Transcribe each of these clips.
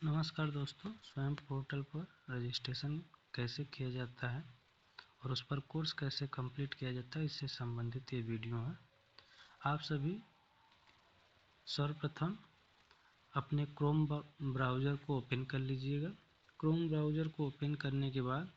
नमस्कार दोस्तों, स्वयं पोर्टल पर रजिस्ट्रेशन कैसे किया जाता है और उस पर कोर्स कैसे कंप्लीट किया जाता है, इससे संबंधित ये वीडियो है। आप सभी सर्वप्रथम अपने क्रोम ब्राउज़र को ओपन कर लीजिएगा। क्रोम ब्राउज़र को ओपन करने के बाद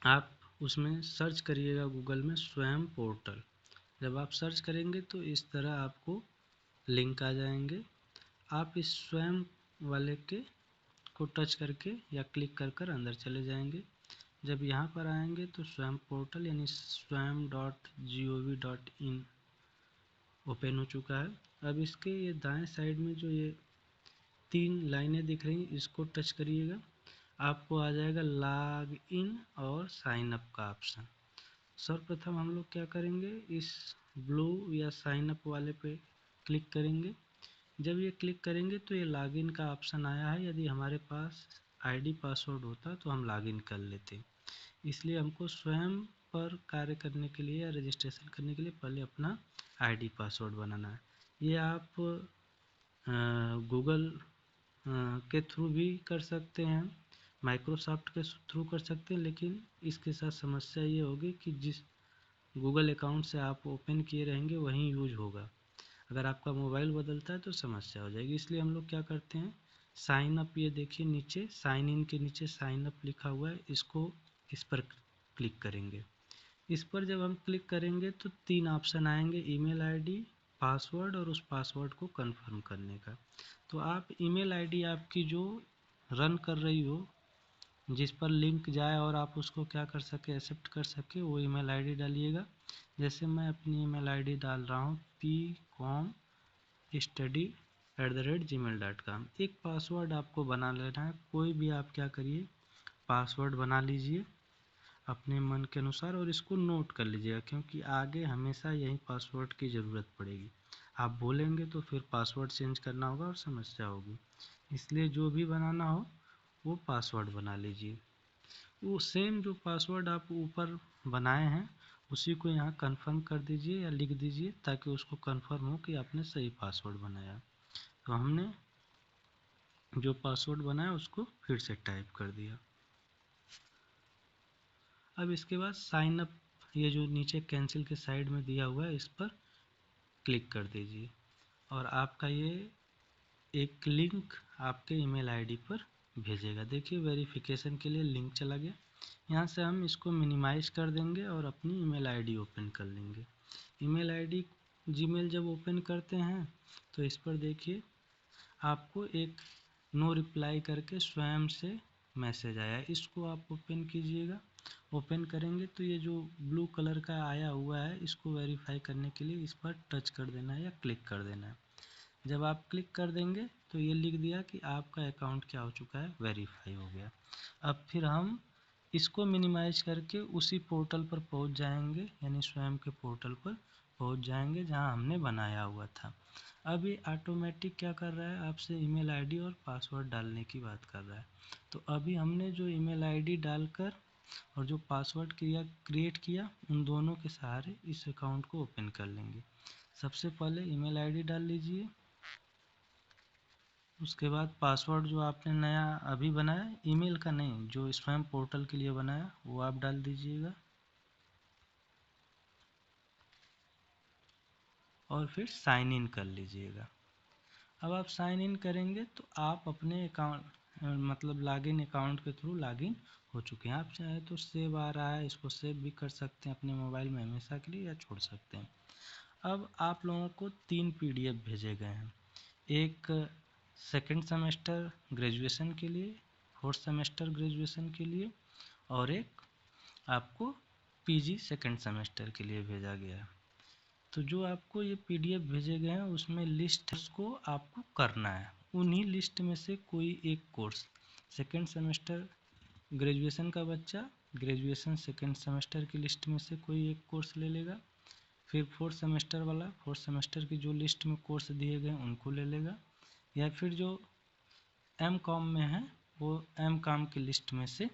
आप उसमें सर्च करिएगा गूगल में स्वयं पोर्टल। जब आप सर्च करेंगे तो इस तरह आपको लिंक आ जाएंगे। आप इस स्वयं वाले को टच करके या क्लिक कर अंदर चले जाएंगे। जब यहाँ पर आएंगे तो स्वयं पोर्टल यानी swam.gov.in ओपन हो चुका है। अब इसके ये दाएं साइड में जो ये 3 लाइनें दिख रही हैं, इसको टच करिएगा। आपको आ जाएगा लॉग इन और साइन अप का ऑप्शन। सर्वप्रथम हम लोग क्या करेंगे, इस ब्लू या साइन अप वाले पे क्लिक करेंगे। जब ये क्लिक करेंगे तो ये लॉगिन का ऑप्शन आया है। यदि हमारे पास आईडी पासवर्ड होता तो हम लॉगिन कर लेते, इसलिए हमको स्वयं पर कार्य करने के लिए या रजिस्ट्रेशन करने के लिए पहले अपना आईडी पासवर्ड बनाना है। ये आप गूगल के थ्रू भी कर सकते हैं, माइक्रोसॉफ्ट के थ्रू कर सकते हैं, लेकिन इसके साथ समस्या ये होगी कि जिस गूगल अकाउंट से आप ओपन किए रहेंगे वहीं यूज होगा। अगर आपका मोबाइल बदलता है तो समस्या हो जाएगी। इसलिए हम लोग क्या करते हैं, साइन अप, ये देखिए नीचे साइन इन के नीचे साइन अप लिखा हुआ है, इस पर क्लिक करेंगे। इस पर जब हम क्लिक करेंगे तो 3 ऑप्शन आएंगे, ईमेल आईडी, पासवर्ड और उस पासवर्ड को कंफर्म करने का। तो आप ईमेल आईडी आपकी जो रन कर रही हो, जिस पर लिंक जाए और आप उसको क्या कर सके, एक्सेप्ट कर सके, वो ईमेल आईडी डालिएगा। जैसे मैं अपनी ईमेल आईडी डाल रहा हूँ pcomstudy@gmail.com। एक पासवर्ड आपको बना लेना है। कोई भी आप क्या करिए, पासवर्ड बना लीजिए अपने मन के अनुसार और इसको नोट कर लीजिएगा, क्योंकि आगे हमेशा यही पासवर्ड की ज़रूरत पड़ेगी। आप बोलेंगे तो फिर पासवर्ड चेंज करना होगा और समस्या होगी। इसलिए जो भी बनाना हो वो पासवर्ड बना लीजिए। वो सेम जो पासवर्ड आप ऊपर बनाए हैं उसी को यहाँ कंफर्म कर दीजिए या लिख दीजिए, ताकि उसको कंफर्म हो कि आपने सही पासवर्ड बनाया। तो हमने जो पासवर्ड बनाया उसको फिर से टाइप कर दिया। अब इसके बाद साइन अप, ये जो नीचे कैंसिल के साइड में दिया हुआ है, इस पर क्लिक कर दीजिए और आपका ये एक लिंक आपके ईमेल आईडी पर भेजेगा। देखिए वेरिफिकेशन के लिए लिंक चला गया। यहाँ से हम इसको मिनिमाइज कर देंगे और अपनी ईमेल आईडी ओपन कर लेंगे। ईमेल आईडी जीमेल जब ओपन करते हैं तो इस पर देखिए आपको एक नो रिप्लाई करके स्वयं से मैसेज आया है, इसको आप ओपन कीजिएगा। ओपन करेंगे तो ये जो ब्लू कलर का आया हुआ है, इसको वेरीफाई करने के लिए इस पर टच कर देना है या क्लिक कर देना है। जब आप क्लिक कर देंगे तो ये लिख दिया कि आपका अकाउंट क्या हो चुका है, वेरीफाई हो गया। अब फिर हम इसको मिनिमाइज करके उसी पोर्टल पर पहुंच जाएंगे, यानी स्वयं के पोर्टल पर पहुंच जाएंगे जहां हमने बनाया हुआ था। अब ये ऑटोमेटिक क्या कर रहा है, आपसे ईमेल आईडी और पासवर्ड डालने की बात कर रहा है। तो अभी हमने जो ईमेल आईडी डालकर और जो पासवर्ड क्रिएट किया, उन दोनों के सहारे इस अकाउंट को ओपन कर लेंगे। सबसे पहले ईमेल आईडी डाल लीजिए, उसके बाद पासवर्ड जो आपने नया अभी बनाया, ईमेल का नहीं, जो स्वयं पोर्टल के लिए बनाया वो आप डाल दीजिएगा और फिर साइन इन कर लीजिएगा। अब आप साइन इन करेंगे तो आप अपने अकाउंट मतलब लॉगिन अकाउंट के थ्रू लॉगिन हो चुके हैं। आप चाहे तो सेव आ रहा है, इसको सेव भी कर सकते हैं अपने मोबाइल में हमेशा के लिए, या छोड़ सकते हैं। अब आप लोगों को 3 पीडीएफ भेजे गए हैं, एक सेकंड सेमेस्टर ग्रेजुएशन के लिए, फोर्थ सेमेस्टर ग्रेजुएशन के लिए, और एक आपको पीजी सेकंड सेमेस्टर के लिए भेजा गया है। तो जो आपको ये पीडीएफ भेजे गए हैं उसमें लिस्ट को आपको करना है। उन्हीं लिस्ट में से कोई एक कोर्स, सेकंड सेमेस्टर ग्रेजुएशन का बच्चा ग्रेजुएशन सेकंड सेमेस्टर की लिस्ट में से कोई एक कोर्स ले लेगा। फिर फोर्थ सेमेस्टर वाला फोर्थ सेमेस्टर की जो लिस्ट में कोर्स दिए गए उनको ले लेगा, या फिर जो एम कॉम में है वो एम कॉम की लिस्ट में से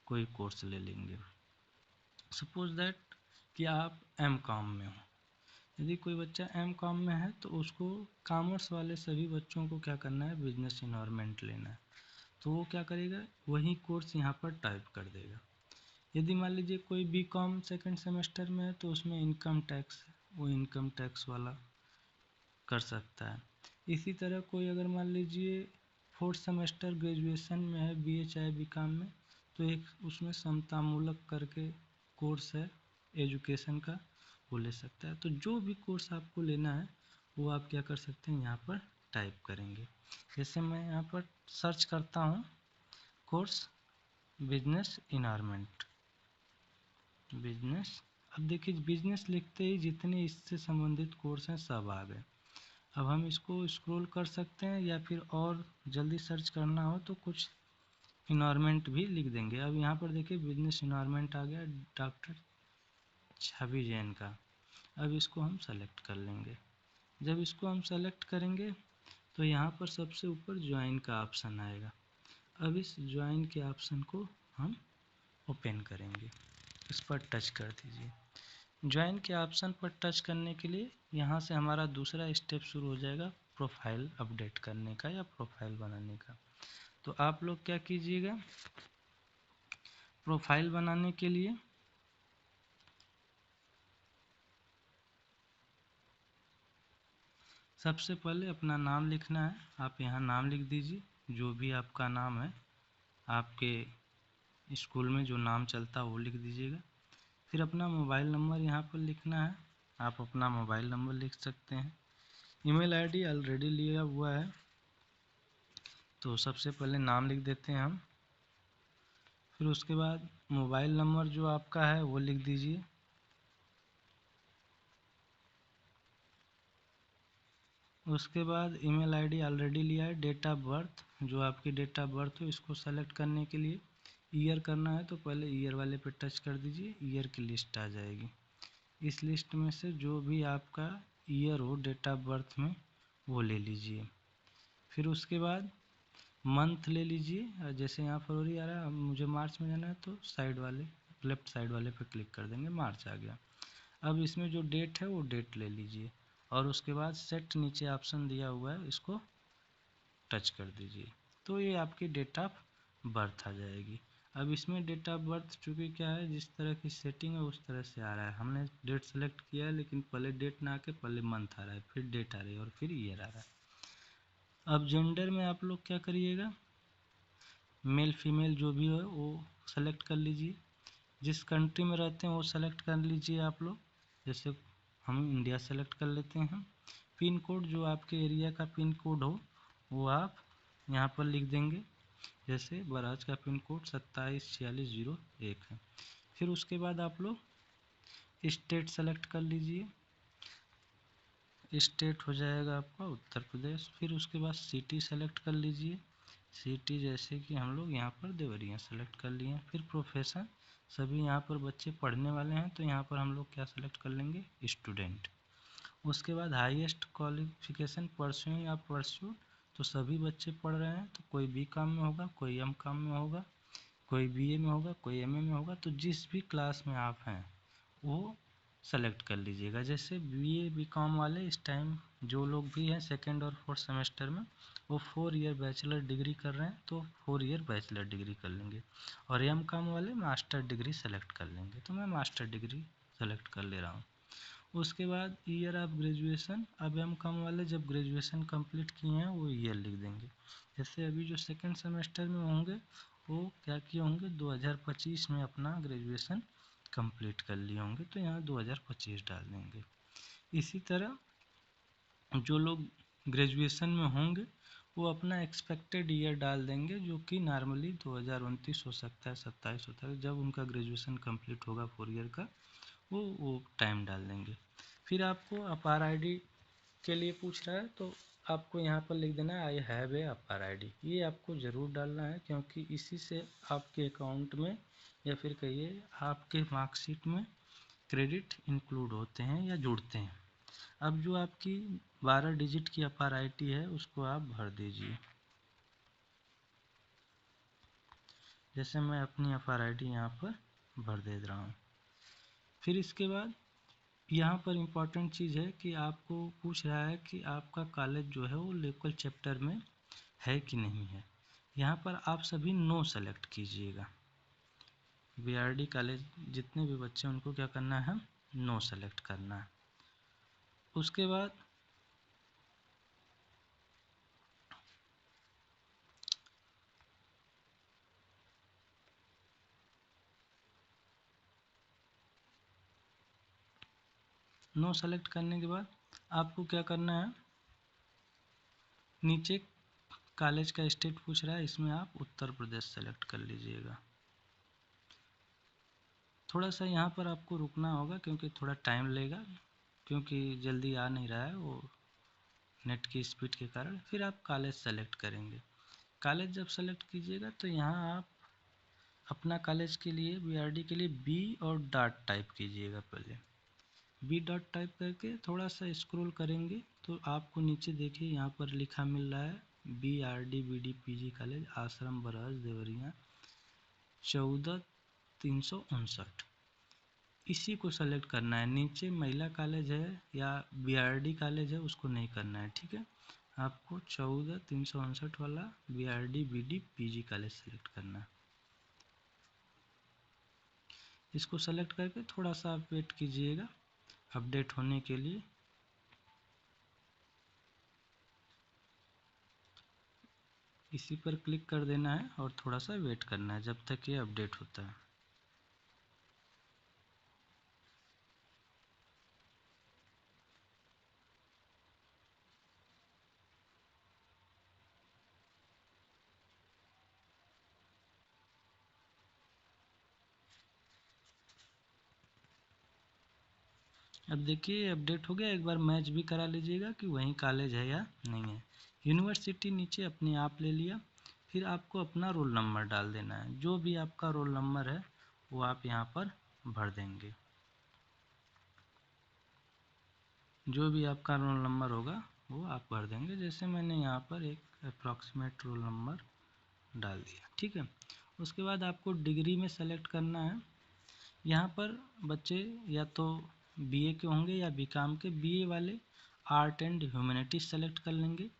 कोई कोर्स ले लेंगे। सपोज दैट कि आप एम कॉम में हो यदि कोई बच्चा M.Com में है तो उसको कॉमर्स वाले सभी बच्चों को क्या करना है, बिजनेस इन्वायरमेंट लेना है। तो वो क्या करेगा, वही कोर्स यहाँ पर टाइप कर देगा। यदि मान लीजिए कोई B.Com सेकेंड सेमेस्टर में है तो उसमें इनकम टैक्स है, वो इनकम टैक्स वाला कर सकता है। इसी तरह कोई अगर मान लीजिए फोर्थ सेमेस्टर ग्रेजुएशन में है BA चाहे B.Com में, तो एक उसमें समतामूलक करके कोर्स है एजुकेशन का, वो ले सकता है। तो जो भी कोर्स आपको लेना है वो आप क्या कर सकते हैं, यहाँ पर टाइप करेंगे। जैसे मैं यहाँ पर सर्च करता हूँ कोर्स बिजनेस इन्वायरमेंट, बिजनेस। अब देखिए बिजनेस लिखते ही जितने इससे संबंधित कोर्स हैं सब आ गए। अब हम इसको स्क्रॉल कर सकते हैं या फिर और जल्दी सर्च करना हो तो कुछ इन्वायरमेंट भी लिख देंगे। अब यहाँ पर देखिए बिजनेस इन्वायरमेंट आ गया डॉक्टर छवि जैन का। अब इसको हम सेलेक्ट कर लेंगे। जब इसको हम सेलेक्ट करेंगे तो यहाँ पर सबसे ऊपर ज्वाइन का ऑप्शन आएगा। अब इस ज्वाइन के ऑप्शन को हम ओपन करेंगे, इस पर टच कर दीजिए। ज्वाइन के ऑप्शन पर टच करने के लिए यहाँ से हमारा दूसरा स्टेप शुरू हो जाएगा, प्रोफाइल अपडेट करने का या प्रोफाइल बनाने का। तो आप लोग क्या कीजिएगा, प्रोफाइल बनाने के लिए सबसे पहले अपना नाम लिखना है। आप यहाँ नाम लिख दीजिए, जो भी आपका नाम है, आपके स्कूल में जो नाम चलता है वो लिख दीजिएगा। फिर अपना मोबाइल नंबर यहाँ पर लिखना है, आप अपना मोबाइल नंबर लिख सकते हैं। ईमेल आईडी ऑलरेडी लिया हुआ है तो सबसे पहले नाम लिख देते हैं हम। फिर उसके बाद मोबाइल नंबर जो आपका है वो लिख दीजिए। उसके बाद ईमेल आईडी ऑलरेडी लिया है। डेट ऑफ बर्थ, जो आपकी डेट ऑफ बर्थ हो, इसको सेलेक्ट करने के लिए ईयर करना है तो पहले ईयर वाले पे टच कर दीजिए, ईयर की लिस्ट आ जाएगी। इस लिस्ट में से जो भी आपका ईयर हो डेट ऑफ बर्थ में वो ले लीजिए। फिर उसके बाद मंथ ले लीजिए, जैसे यहाँ फरवरी आ रहा है, अब मुझे मार्च में जाना है तो साइड वाले लेफ्ट साइड वाले पे क्लिक कर देंगे, मार्च आ गया। अब इसमें जो डेट है वो डेट ले लीजिए और उसके बाद सेट नीचे ऑप्शन दिया हुआ है, इसको टच कर दीजिए तो ये आपकी डेट ऑफ बर्थ आ जाएगी। अब इसमें डेट ऑफ बर्थ चूँकि क्या है, जिस तरह की सेटिंग है उस तरह से आ रहा है। हमने डेट सेलेक्ट किया है लेकिन पहले डेट ना आके पहले मंथ आ रहा है, फिर डेट आ रही है और फिर ईयर आ रहा है। अब जेंडर में आप लोग क्या करिएगा, मेल फीमेल जो भी हो वो सेलेक्ट कर लीजिए। जिस कंट्री में रहते हैं वो सेलेक्ट कर लीजिए आप लोग, जैसे हम इंडिया सेलेक्ट कर लेते हैं। पिन कोड, जो आपके एरिया का पिन कोड हो वो आप यहाँ पर लिख देंगे, जैसे बराज का पिन कोड 274601 है। फिर उसके बाद आप लोग स्टेट सेलेक्ट कर लीजिए, स्टेट हो जाएगा आपका उत्तर प्रदेश। फिर उसके बाद सिटी सेलेक्ट कर लीजिए, सिटी जैसे कि हम लोग यहाँ पर देवरिया सेलेक्ट कर लिए। फिर प्रोफेशन, सभी यहाँ पर बच्चे पढ़ने वाले हैं तो यहाँ पर हम लोग क्या सेलेक्ट कर लेंगे, स्टूडेंट। उसके बाद हाईएस्ट क्वालिफिकेशन परस्यूइंग या परस्यूड, तो सभी बच्चे पढ़ रहे हैं तो कोई B.Com में होगा, कोई M.Com में होगा, कोई BA में होगा, कोई MA में होगा। तो जिस भी क्लास में आप हैं वो सेलेक्ट कर लीजिएगा। जैसे BA B.Com वाले इस टाइम जो लोग भी हैं सेकेंड और फोर्थ सेमेस्टर में, वो 4 ईयर बैचलर डिग्री कर रहे हैं तो 4 ईयर बैचलर डिग्री कर लेंगे, और M.Com वाले मास्टर डिग्री सेलेक्ट कर लेंगे। तो मैं मास्टर डिग्री सेलेक्ट कर ले रहा हूँ। उसके बाद ईयर ऑफ ग्रेजुएशन, अब M.Com वाले जब ग्रेजुएशन कंप्लीट किए हैं वो ईयर लिख देंगे। जैसे अभी जो सेकेंड सेमेस्टर में होंगे वो क्या किए होंगे, 2025 में अपना ग्रेजुएशन कंप्लीट कर लिए होंगे तो यहाँ 2025 डाल देंगे। इसी तरह जो लोग ग्रेजुएशन में होंगे वो अपना एक्सपेक्टेड ईयर डाल देंगे, जो कि नॉर्मली 2029 हो सकता है, 27 होता है, जब उनका ग्रेजुएशन कंप्लीट होगा 4 ईयर का वो टाइम डाल देंगे। फिर आपको अपार आईडी के लिए पूछ रहा है तो आपको यहाँ पर लिख देना है आई हैव ए अपार आईडी। ये आपको ज़रूर डालना है क्योंकि इसी से आपके अकाउंट में या फिर कहिए आपके मार्कशीट में क्रेडिट इंक्लूड होते हैं या जुड़ते हैं। अब जो आपकी 12 डिजिट की अपार आईडी है उसको आप भर दीजिए। जैसे मैं अपनी अपार आईडी यहाँ पर भर दे रहा हूँ। फिर इसके बाद यहाँ पर इम्पॉर्टेंट चीज़ है कि आपको पूछ रहा है कि आपका कॉलेज जो है वो लोकल चैप्टर में है कि नहीं है। यहाँ पर आप सभी नो सेलेक्ट कीजिएगा। बीआरडी कॉलेज जितने भी बच्चे हैं उनको क्या करना है, नो सेलेक्ट करना है। उसके बाद नो सेलेक्ट करने के बाद आपको क्या करना है, नीचे कॉलेज का स्टेट पूछ रहा है, इसमें आप उत्तर प्रदेश सेलेक्ट कर लीजिएगा। थोड़ा सा यहाँ पर आपको रुकना होगा क्योंकि थोड़ा टाइम लेगा, क्योंकि जल्दी आ नहीं रहा है वो नेट की स्पीड के कारण। फिर आप कॉलेज सेलेक्ट करेंगे। कॉलेज जब सेलेक्ट कीजिएगा तो यहाँ आप अपना कॉलेज के लिए बीआरडी के लिए बी और डॉट टाइप कीजिएगा। पहले बी डॉट टाइप करके थोड़ा सा स्क्रॉल करेंगे तो आपको नीचे देखिए यहाँ पर लिखा मिल रहा है बीआरडी बीडी पीजी कॉलेज आश्रम बरहज देवरिया 14,359। इसी को सेलेक्ट करना है। नीचे महिला कॉलेज है या बीआरडी कॉलेज है उसको नहीं करना है, ठीक है। आपको 14,359 वाला BRD BD PG college select करना है। इसको सेलेक्ट करके थोड़ा सा आप वेट कीजिएगा अपडेट होने के लिए। इसी पर क्लिक कर देना है और थोड़ा सा वेट करना है जब तक ये अपडेट होता है। अब देखिए अपडेट हो गया। एक बार मैच भी करा लीजिएगा कि वही कॉलेज है या नहीं है। यूनिवर्सिटी नीचे अपने आप ले लिया। फिर आपको अपना रोल नंबर डाल देना है। जो भी आपका रोल नंबर है वो आप यहाँ पर भर देंगे। जो भी आपका रोल नंबर होगा वो आप भर देंगे। जैसे मैंने यहाँ पर एक अप्रॉक्सीमेट रोल नंबर डाल दिया, ठीक है। उसके बाद आपको डिग्री में सेलेक्ट करना है। यहाँ पर बच्चे या तो बीए के होंगे या बीकॉम के। बीए वाले आर्ट एंड ह्यूमैनिटीज सेलेक्ट कर लेंगे।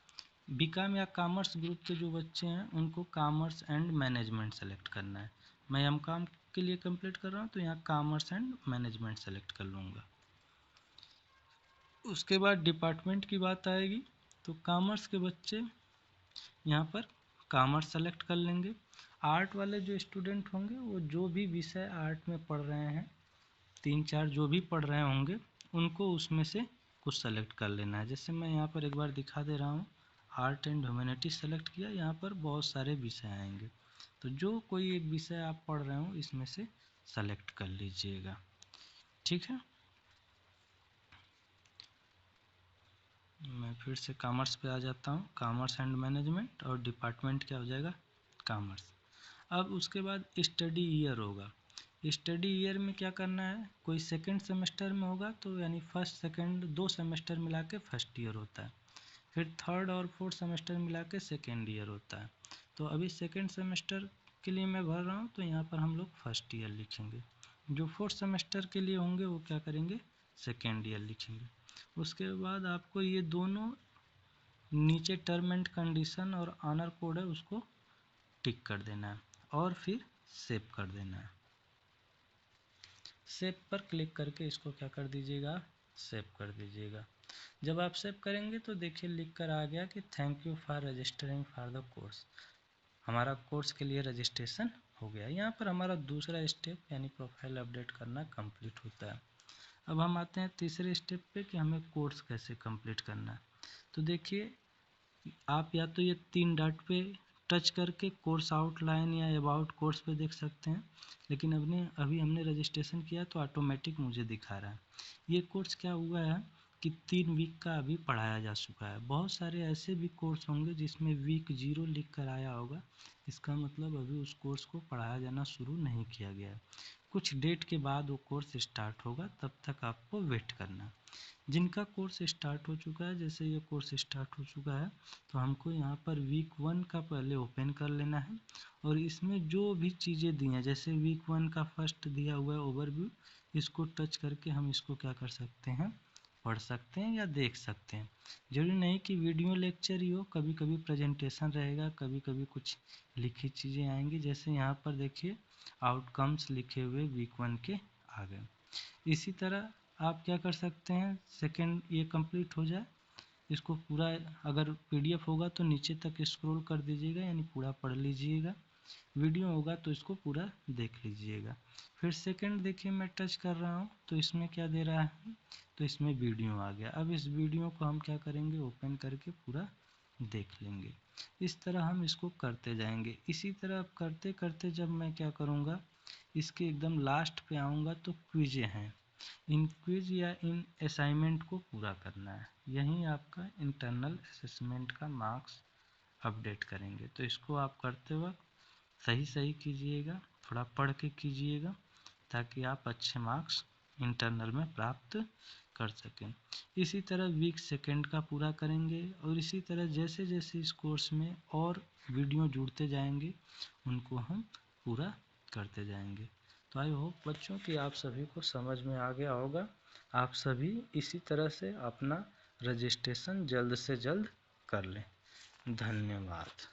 बीकॉम या कॉमर्स ग्रुप के जो बच्चे हैं उनको कॉमर्स एंड मैनेजमेंट सेलेक्ट करना है। मैं एमकॉम के लिए कंप्लीट कर रहा हूँ तो यहाँ कॉमर्स एंड मैनेजमेंट सेलेक्ट कर लूँगा। उसके बाद डिपार्टमेंट की बात आएगी तो कॉमर्स के बच्चे यहाँ पर कॉमर्स सेलेक्ट कर लेंगे। आर्ट वाले जो स्टूडेंट होंगे वो जो भी विषय आर्ट में पढ़ रहे हैं, 3-4 जो भी पढ़ रहे होंगे उनको उसमें से कुछ सेलेक्ट कर लेना है। जैसे मैं यहाँ पर एक बार दिखा दे रहा हूँ, आर्ट एंड ह्यूमैनिटीज सेलेक्ट किया। यहाँ पर बहुत सारे विषय आएंगे तो जो कोई एक विषय आप पढ़ रहे हो इसमें से सेलेक्ट कर लीजिएगा, ठीक है। मैं फिर से कॉमर्स पे आ जाता हूँ। कॉमर्स एंड मैनेजमेंट और डिपार्टमेंट क्या हो जाएगा, कॉमर्स। अब उसके बाद स्टडी ईयर होगा। स्टडी ईयर में क्या करना है, कोई सेकंड सेमेस्टर में होगा तो यानी फर्स्ट सेकंड 2 सेमेस्टर मिला के फर्स्ट ईयर होता है। फिर थर्ड और फोर्थ सेमेस्टर मिला के सेकेंड ईयर होता है। तो अभी सेकंड सेमेस्टर के लिए मैं भर रहा हूँ तो यहाँ पर हम लोग फर्स्ट ईयर लिखेंगे। जो फोर्थ सेमेस्टर के लिए होंगे वो क्या करेंगे, सेकेंड ईयर लिखेंगे। उसके बाद आपको ये दोनों नीचे टर्म एंड कंडीशन और ऑनर कोड है उसको टिक कर देना है और फिर सेव कर देना है। सेव पर क्लिक करके इसको क्या कर दीजिएगा, सेव कर दीजिएगा। जब आप सेव करेंगे तो देखिए लिख कर आ गया कि thank you for registering for the course. हमारा कोर्स के लिए रजिस्ट्रेशन हो गया। यहाँ पर हमारा दूसरा स्टेप यानी प्रोफाइल अपडेट करना कंप्लीट होता है। अब हम आते हैं तीसरे स्टेप पे कि हमें कोर्स कैसे कंप्लीट करना है। तो देखिए आप या तो ये 3 डॉट पे टच करके कोर्स आउटलाइन या अबाउट कोर्स पे देख सकते हैं, लेकिन अभी हमने रजिस्ट्रेशन किया तो ऑटोमेटिक मुझे दिखा रहा है। ये कोर्स क्या हुआ है, कि 3 वीक का अभी पढ़ाया जा चुका है। बहुत सारे ऐसे भी कोर्स होंगे जिसमें वीक 0 लिख कर आया होगा, इसका मतलब अभी उस कोर्स को पढ़ाया जाना शुरू नहीं किया गया है। कुछ डेट के बाद वो कोर्स स्टार्ट होगा, तब तक आपको वेट करना। जिनका कोर्स स्टार्ट हो चुका है, जैसे ये कोर्स स्टार्ट हो चुका है, तो हमको यहाँ पर वीक 1 का पहले ओपन कर लेना है और इसमें जो भी चीज़ें दी हैं, जैसे वीक 1 का फर्स्ट दिया हुआ है ओवरव्यू, इसको टच करके हम इसको क्या कर सकते हैं, पढ़ सकते हैं या देख सकते हैं। जरूरी नहीं कि वीडियो लेक्चर ही हो, कभी कभी प्रेजेंटेशन रहेगा, कभी कभी कुछ लिखी चीज़ें आएंगी। जैसे यहाँ पर देखिए आउटकम्स लिखे हुए वीक 1 के आ गए। इसी तरह आप क्या कर सकते हैं, सेकंड ये कंप्लीट हो जाए, इसको पूरा अगर पीडीएफ होगा तो नीचे तक स्क्रॉल कर दीजिएगा, यानी पूरा पढ़ लीजिएगा। वीडियो होगा तो इसको पूरा देख लीजिएगा। फिर सेकंड देखिए मैं टच कर रहा हूँ तो इसमें क्या दे रहा है, तो इसमें वीडियो आ गया। अब इस वीडियो को हम क्या करेंगे, ओपन करके पूरा देख लेंगे। इस तरह हम इसको करते जाएंगे। इसी तरह करते करते जब मैं क्या करूँगा, इसके एकदम लास्ट पे आऊँगा तो क्विज़ें हैं। इन क्विज या इन असाइनमेंट को पूरा करना है, यही आपका इंटरनल असेसमेंट का मार्क्स अपडेट करेंगे। तो इसको आप करते वक्त सही सही कीजिएगा, थोड़ा पढ़ के कीजिएगा, ताकि आप अच्छे मार्क्स इंटरनल में प्राप्त कर सकें। इसी तरह वीक सेकंड का पूरा करेंगे और इसी तरह जैसे जैसे इस कोर्स में और वीडियो जुड़ते जाएंगे उनको हम पूरा करते जाएंगे। तो आई होप बच्चों कि आप सभी को समझ में आ गया होगा। आप सभी इसी तरह से अपना रजिस्ट्रेशन जल्द से जल्द कर लें। धन्यवाद।